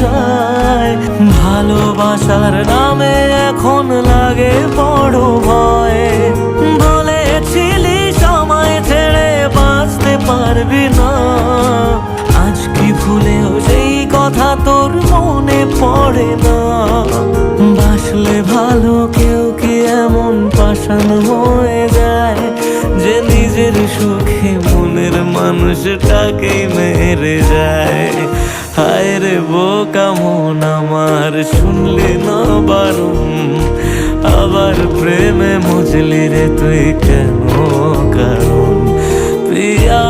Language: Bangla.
যায়। ভালোবাসার নামে এখন লাগে বড় ভয়। বলেছিলি সময় ছেড়ে বাঁচতে পারবি না, আজ কি ভুলেও সেই কথা তোর মনে পড়ে না? বাসলে ভালো কেউ কি এমন পাষাণ হয়ে যায় যে নিজের সুখে মনের মানুষটাকেই মেরে যায়? হায় রে বোকা মন আমার, শুনলি না বারণ, আবার প্রেমে মজলি রে তুই কেন কারণ? প্রিয়া